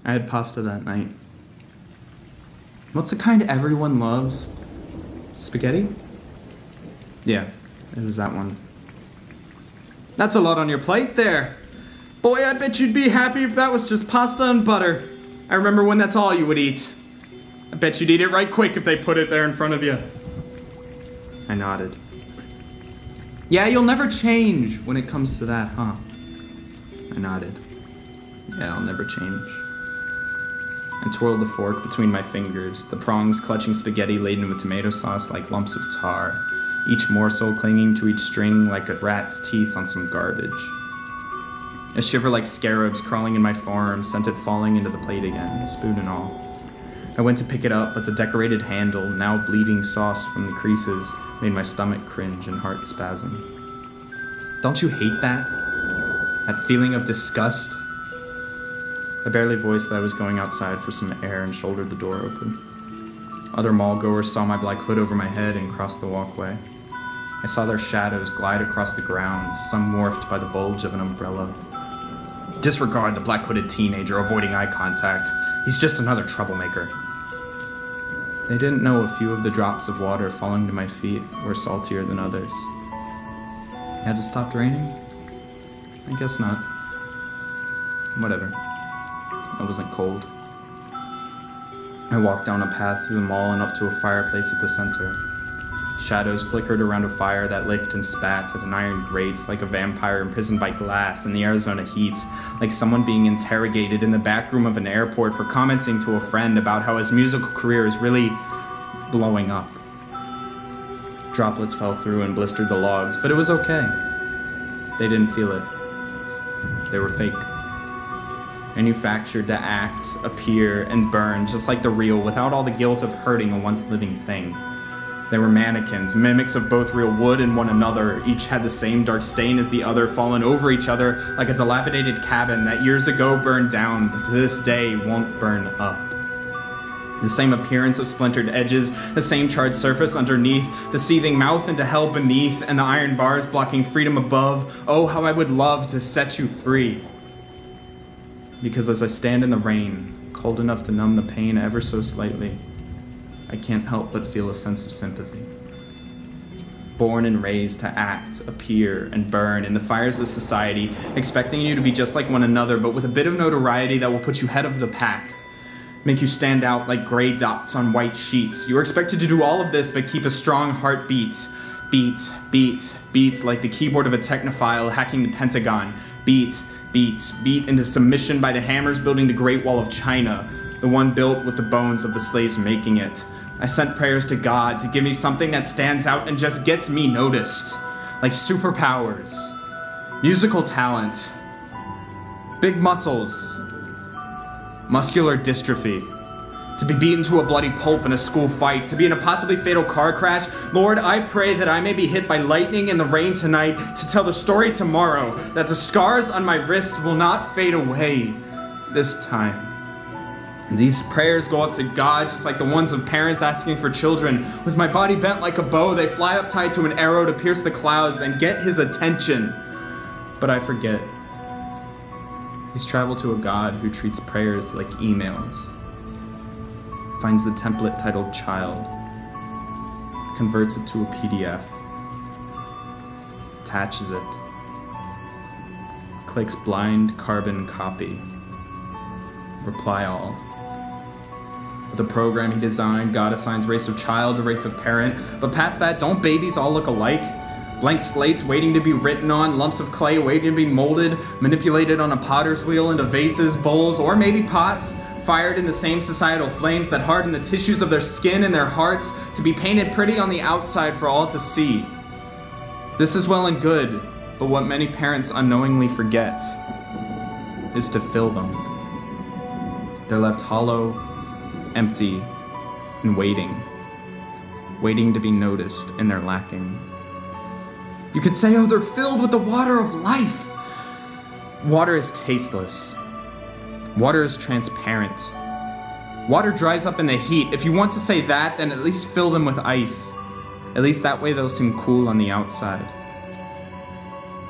I had pasta that night. What's the kind everyone loves? Spaghetti? Yeah, it was that one. That's a lot on your plate there. Boy, I bet you'd be happy if that was just pasta and butter. I remember when that's all you would eat. I bet you'd eat it right quick if they put it there in front of you. I nodded. Yeah, you'll never change when it comes to that, huh? I nodded. Yeah, I'll never change. I twirled the fork between my fingers, the prongs clutching spaghetti laden with tomato sauce like lumps of tar, each morsel clinging to each string like a rat's teeth on some garbage. A shiver like scarabs crawling in my forearm sent it falling into the plate again, spoon and all. I went to pick it up, but the decorated handle, now bleeding sauce from the creases, made my stomach cringe and heart spasm. Don't you hate that? That feeling of disgust? I barely voiced that I was going outside for some air and shouldered the door open. Other mall goers saw my black hood over my head and crossed the walkway. I saw their shadows glide across the ground, some morphed by the bulge of an umbrella. Disregard the black-hooded teenager avoiding eye contact. He's just another troublemaker. They didn't know a few of the drops of water falling to my feet were saltier than others. Had it stopped raining? I guess not. Whatever. I wasn't cold. I walked down a path through the mall and up to a fireplace at the center. Shadows flickered around a fire that licked and spat at an iron grate like a vampire imprisoned by glass in the Arizona heat, like someone being interrogated in the back room of an airport for commenting to a friend about how his musical career is really blowing up. Droplets fell through and blistered the logs, but it was okay. They didn't feel it. They were fake. Manufactured to act, appear, and burn just like the real without all the guilt of hurting a once living thing. They were mannequins, mimics of both real wood and one another. Each had the same dark stain as the other, fallen over each other like a dilapidated cabin that years ago burned down, but to this day won't burn up. The same appearance of splintered edges, the same charred surface underneath, the seething mouth into hell beneath, and the iron bars blocking freedom above. Oh, how I would love to set you free. Because as I stand in the rain, cold enough to numb the pain ever so slightly, I can't help but feel a sense of sympathy. Born and raised to act, appear, and burn in the fires of society, expecting you to be just like one another, but with a bit of notoriety that will put you head of the pack, make you stand out like gray dots on white sheets. You are expected to do all of this, but keep a strong heartbeat. Beat, beat, beat like the keyboard of a technophile hacking the Pentagon. Beat, beat, beat into submission by the hammers building the Great Wall of China, the one built with the bones of the slaves making it. I sent prayers to God to give me something that stands out and just gets me noticed. Like superpowers, musical talent, big muscles, muscular dystrophy, to be beaten to a bloody pulp in a school fight, to be in a possibly fatal car crash. Lord, I pray that I may be hit by lightning in the rain tonight to tell the story tomorrow, that the scars on my wrists will not fade away this time. These prayers go up to God just like the ones of parents asking for children. With my body bent like a bow, they fly up tied to an arrow to pierce the clouds and get his attention. But I forget. He's traveled to a God who treats prayers like emails. Finds the template titled child. Converts it to a PDF. Attaches it. Clicks blind carbon copy. Reply all. The program he designed, God assigns race of child to race of parent, but past that, don't babies all look alike? Blank slates waiting to be written on, lumps of clay waiting to be molded, manipulated on a potter's wheel into vases, bowls, or maybe pots, fired in the same societal flames that harden the tissues of their skin and their hearts to be painted pretty on the outside for all to see. This is well and good, but what many parents unknowingly forget is to fill them. They're left hollow, empty, and waiting to be noticed, and they're lacking. You could say, oh, they're filled with the water of life. Water is tasteless. Water is transparent. Water dries up in the heat. If you want to say that, then at least fill them with ice. At least that way they'll seem cool on the outside.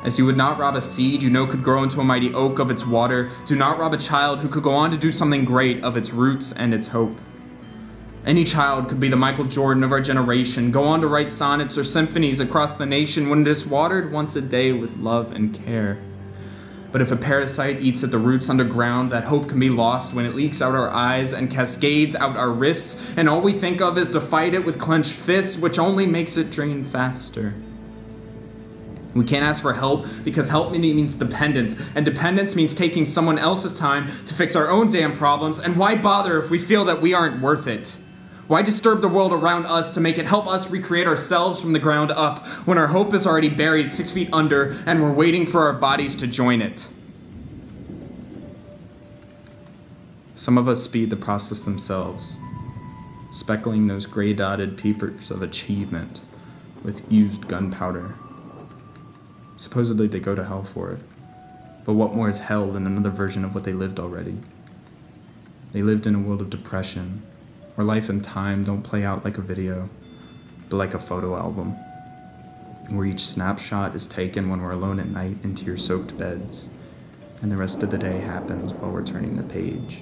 As you would not rob a seed you know could grow into a mighty oak of its water, do not rob a child who could go on to do something great of its roots and its hope. Any child could be the Michael Jordan of our generation, go on to write sonnets or symphonies across the nation when it is watered once a day with love and care. But if a parasite eats at the roots underground, that hope can be lost when it leaks out our eyes and cascades out our wrists, and all we think of is to fight it with clenched fists, which only makes it drain faster. We can't ask for help because help means dependence, and dependence means taking someone else's time to fix our own damn problems, and why bother if we feel that we aren't worth it? Why disturb the world around us to make it help us recreate ourselves from the ground up when our hope is already buried 6 feet under and we're waiting for our bodies to join it? Some of us speed the process themselves, speckling those gray-dotted peepers of achievement with used gunpowder. Supposedly they go to hell for it, but what more is hell than another version of what they lived already? They lived in a world of depression, where life and time don't play out like a video, but like a photo album, where each snapshot is taken when we're alone at night in tear-soaked beds, and the rest of the day happens while we're turning the page.